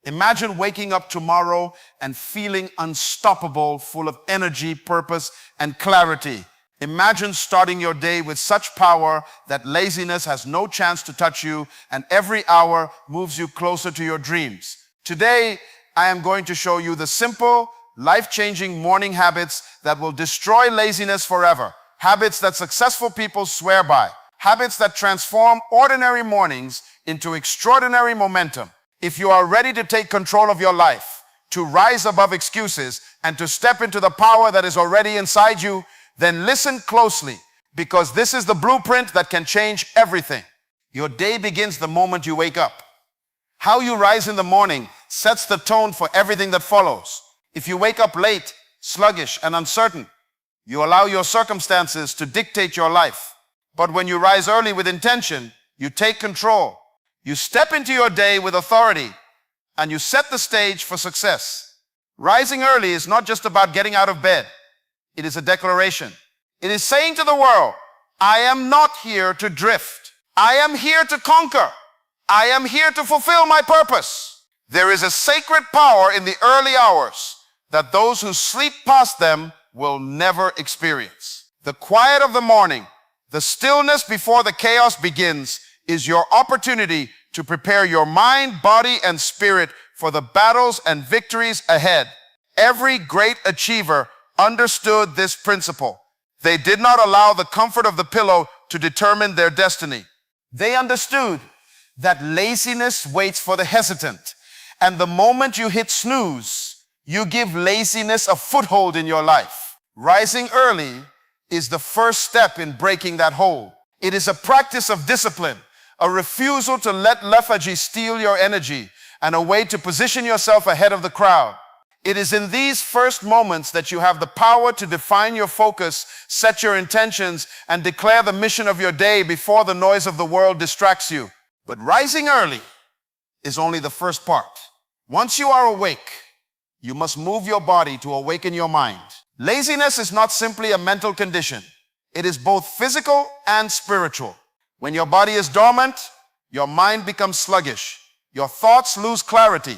Imagine waking up tomorrow and feeling unstoppable, full of energy, purpose, and clarity. Imagine starting your day with such power that laziness has no chance to touch you, and every hour moves you closer to your dreams. Today, I am going to show you the simple, life-changing morning habits that will destroy laziness forever. Habits that successful people swear by. Habits that transform ordinary mornings into extraordinary momentum. If you are ready to take control of your life, to rise above excuses, and to step into the power that is already inside you, then listen closely, because this is the blueprint that can change everything. Your day begins the moment you wake up. How you rise in the morning sets the tone for everything that follows. If you wake up late, sluggish, and uncertain, you allow your circumstances to dictate your life. But when you rise early with intention, you take control. You step into your day with authority, and you set the stage for success. Rising early is not just about getting out of bed. It is a declaration. It is saying to the world, I am not here to drift. I am here to conquer. I am here to fulfill my purpose. There is a sacred power in the early hours that those who sleep past them will never experience. The quiet of the morning, the stillness before the chaos begins, is your opportunity to prepare your mind, body, and spirit for the battles and victories ahead. Every great achiever understood this principle. They did not allow the comfort of the pillow to determine their destiny. They understood that laziness waits for the hesitant, and the moment you hit snooze, you give laziness a foothold in your life. Rising early is the first step in breaking that hold. It is a practice of discipline, a refusal to let lethargy steal your energy, and a way to position yourself ahead of the crowd. It is in these first moments that you have the power to define your focus, set your intentions, and declare the mission of your day before the noise of the world distracts you. But rising early is only the first part. Once you are awake, you must move your body to awaken your mind. Laziness is not simply a mental condition. It is both physical and spiritual. When your body is dormant, your mind becomes sluggish. Your thoughts lose clarity,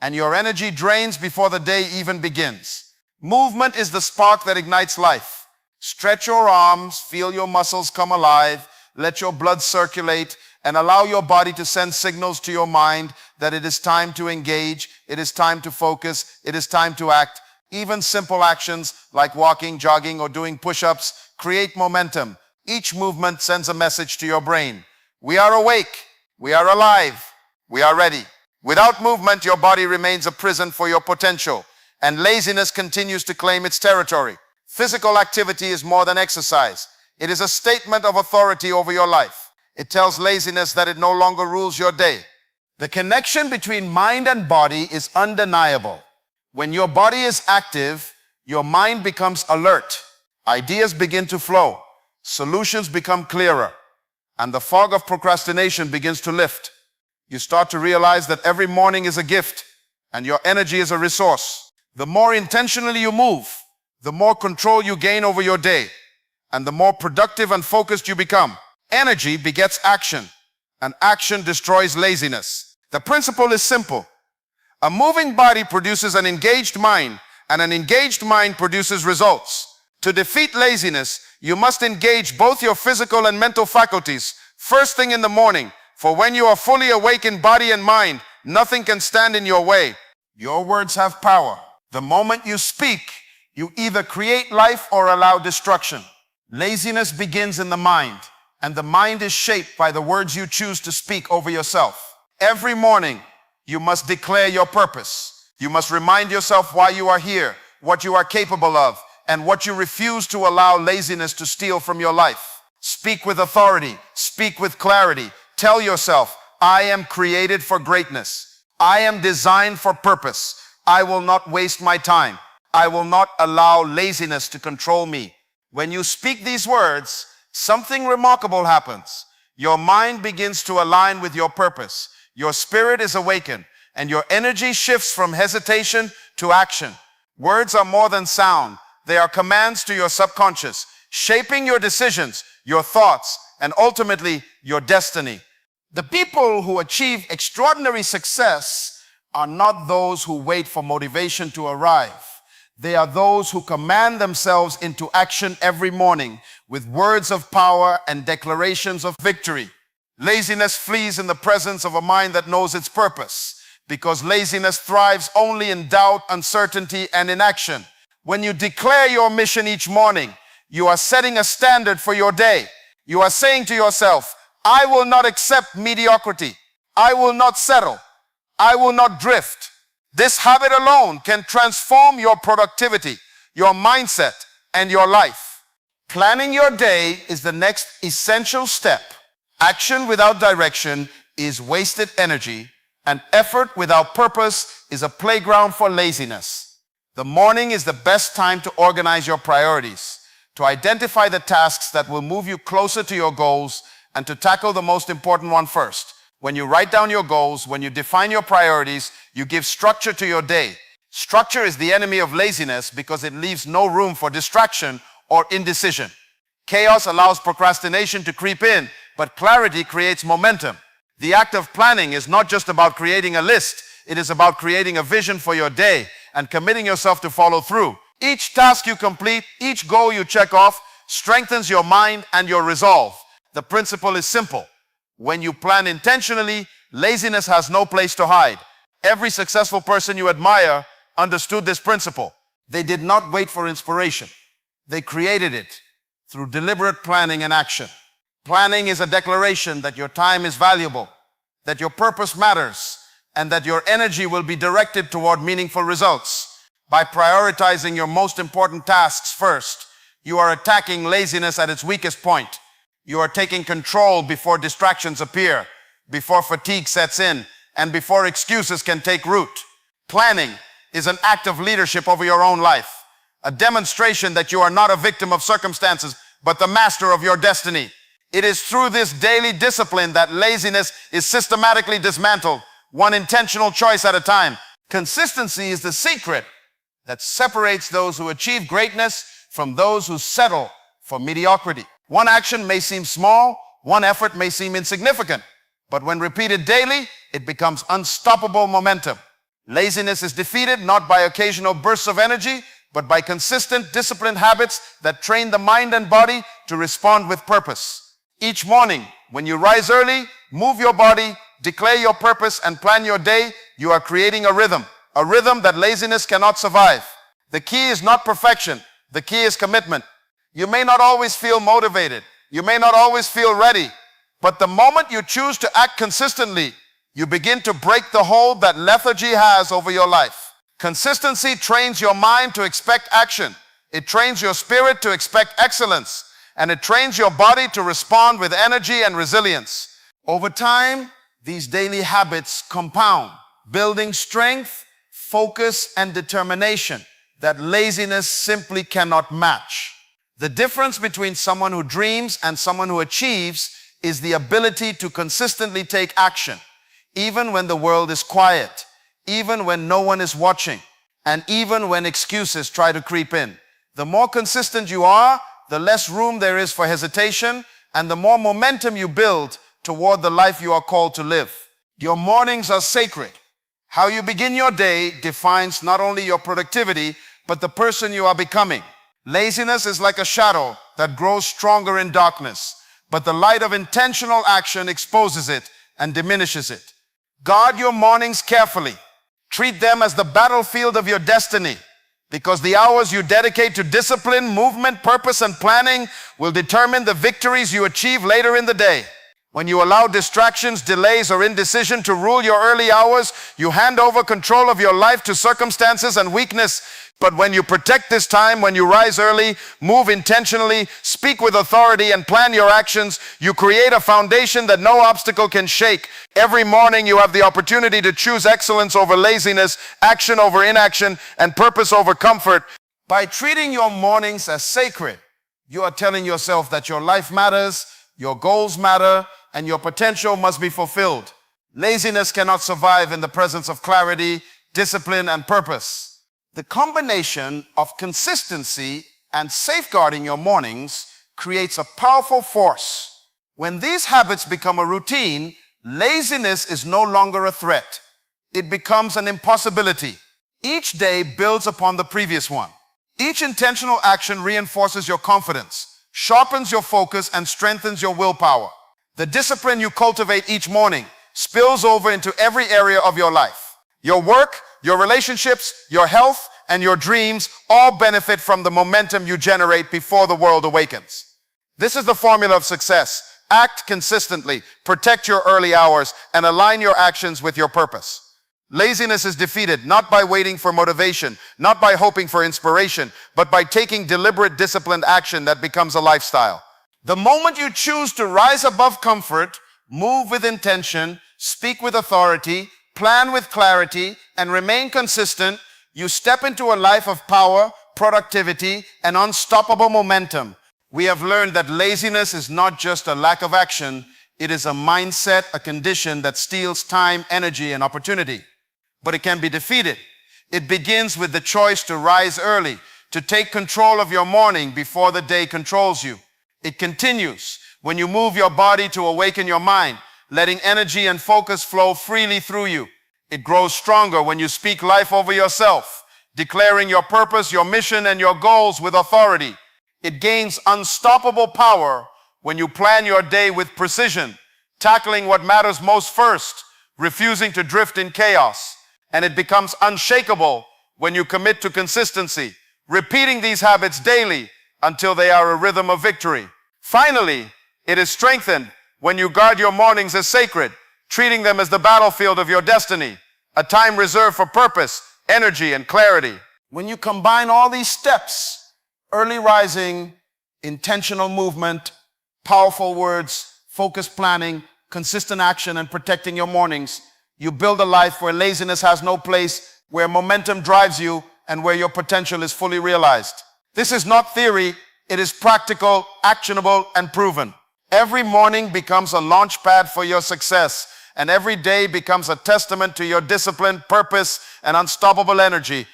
and your energy drains before the day even begins. Movement is the spark that ignites life. Stretch your arms, feel your muscles come alive, let your blood circulate, and allow your body to send signals to your mind that it is time to engage, it is time to focus, it is time to act. Even simple actions like walking, jogging, or doing push-ups create momentum. Each movement sends a message to your brain. We are awake, we are alive, we are ready. Without movement, your body remains a prison for your potential, and laziness continues to claim its territory. Physical activity is more than exercise. It is a statement of authority over your life. It tells laziness that it no longer rules your day. The connection between mind and body is undeniable. When your body is active, your mind becomes alert. Ideas begin to flow. Solutions become clearer. And the fog of procrastination begins to lift. You start to realize that every morning is a gift and your energy is a resource. The more intentionally you move, the more control you gain over your day, and the more productive and focused you become. Energy begets action, and action destroys laziness. The principle is simple. A moving body produces an engaged mind, and an engaged mind produces results. To defeat laziness, you must engage both your physical and mental faculties first thing in the morning. For when you are fully awake in body and mind, nothing can stand in your way. Your words have power. The moment you speak, you either create life or allow destruction. Laziness begins in the mind, and the mind is shaped by the words you choose to speak over yourself. Every morning, you must declare your purpose. You must remind yourself why you are here, what you are capable of, and what you refuse to allow laziness to steal from your life. Speak with authority. Speak with clarity. Tell yourself, I am created for greatness. I am designed for purpose. I will not waste my time. I will not allow laziness to control me. When you speak these words, something remarkable happens. Your mind begins to align with your purpose. Your spirit is awakened, and your energy shifts from hesitation to action. Words are more than sound. They are commands to your subconscious, shaping your decisions, your thoughts, and ultimately your destiny. The people who achieve extraordinary success are not those who wait for motivation to arrive. They are those who command themselves into action every morning with words of power and declarations of victory. Laziness flees in the presence of a mind that knows its purpose, because laziness thrives only in doubt, uncertainty, and inaction. When you declare your mission each morning, you are setting a standard for your day. You are saying to yourself, I will not accept mediocrity. I will not settle. I will not drift. This habit alone can transform your productivity, your mindset, and your life. Planning your day is the next essential step. Action without direction is wasted energy, and effort without purpose is a playground for laziness. The morning is the best time to organize your priorities, to identify the tasks that will move you closer to your goals, and to tackle the most important one first. When you write down your goals, when you define your priorities, you give structure to your day. Structure is the enemy of laziness because it leaves no room for distraction or indecision. Chaos allows procrastination to creep in, but clarity creates momentum. The act of planning is not just about creating a list. It is about creating a vision for your day and committing yourself to follow through. Each task you complete, each goal you check off, strengthens your mind and your resolve. The principle is simple. When you plan intentionally, laziness has no place to hide. Every successful person you admire understood this principle. They did not wait for inspiration. They created it through deliberate planning and action. Planning is a declaration that your time is valuable, that your purpose matters, and that your energy will be directed toward meaningful results. By prioritizing your most important tasks first, you are attacking laziness at its weakest point. You are taking control before distractions appear, before fatigue sets in, and before excuses can take root. Planning is an act of leadership over your own life, a demonstration that you are not a victim of circumstances, but the master of your destiny. It is through this daily discipline that laziness is systematically dismantled, one intentional choice at a time. Consistency is the secret that separates those who achieve greatness from those who settle for mediocrity. One action may seem small, one effort may seem insignificant, but when repeated daily, it becomes unstoppable momentum. Laziness is defeated not by occasional bursts of energy, but by consistent, disciplined habits that train the mind and body to respond with purpose. Each morning, when you rise early, move your body, declare your purpose, and plan your day, you are creating a rhythm that laziness cannot survive. The key is not perfection. The key is commitment. You may not always feel motivated. You may not always feel ready. But the moment you choose to act consistently, you begin to break the hold that lethargy has over your life. Consistency trains your mind to expect action. It trains your spirit to expect excellence. And it trains your body to respond with energy and resilience. Over time, these daily habits compound, building strength, focus, and determination that laziness simply cannot match. The difference between someone who dreams and someone who achieves is the ability to consistently take action, even when the world is quiet, even when no one is watching, and even when excuses try to creep in. The more consistent you are, the less room there is for hesitation, and the more momentum you build toward the life you are called to live. Your mornings are sacred. How you begin your day defines not only your productivity, but the person you are becoming. Laziness is like a shadow that grows stronger in darkness, but the light of intentional action exposes it and diminishes it. Guard your mornings carefully. Treat them as the battlefield of your destiny, because the hours you dedicate to discipline, movement, purpose, and planning will determine the victories you achieve later in the day. When you allow distractions, delays, or indecision to rule your early hours, you hand over control of your life to circumstances and weakness. But when you protect this time, when you rise early, move intentionally, speak with authority, and plan your actions, you create a foundation that no obstacle can shake. Every morning you have the opportunity to choose excellence over laziness, action over inaction, and purpose over comfort. By treating your mornings as sacred, you are telling yourself that your life matters, your goals matter, and your potential must be fulfilled. Laziness cannot survive in the presence of clarity, discipline, and purpose. The combination of consistency and safeguarding your mornings creates a powerful force. When these habits become a routine, laziness is no longer a threat. it becomes an impossibility. Each day builds upon the previous one. Each intentional action reinforces your confidence, sharpens your focus, and strengthens your willpower. The discipline you cultivate each morning spills over into every area of your life. Your work, your relationships, your health, and your dreams all benefit from the momentum you generate before the world awakens. This is the formula of success. Act consistently, protect your early hours, and align your actions with your purpose. Laziness is defeated not by waiting for motivation, not by hoping for inspiration, but by taking deliberate, disciplined action that becomes a lifestyle. The moment you choose to rise above comfort, move with intention, speak with authority, plan with clarity, and remain consistent, you step into a life of power, productivity, and unstoppable momentum. We have learned that laziness is not just a lack of action, it is a mindset, a condition that steals time, energy, and opportunity. But it can be defeated. It begins with the choice to rise early, to take control of your morning before the day controls you. It continues when you move your body to awaken your mind, letting energy and focus flow freely through you. It grows stronger when you speak life over yourself, declaring your purpose, your mission, and your goals with authority. It gains unstoppable power when you plan your day with precision, tackling what matters most first, refusing to drift in chaos. And it becomes unshakable when you commit to consistency, repeating these habits daily until they are a rhythm of victory. Finally, it is strengthened when you guard your mornings as sacred, treating them as the battlefield of your destiny, a time reserved for purpose, energy, and clarity. When you combine all these steps, early rising, intentional movement, powerful words, focused planning, consistent action, and protecting your mornings, you build a life where laziness has no place, where momentum drives you, and where your potential is fully realized. This is not theory, it is practical, actionable, and proven. Every morning becomes a launch pad for your success, and every day becomes a testament to your discipline, purpose, and unstoppable energy.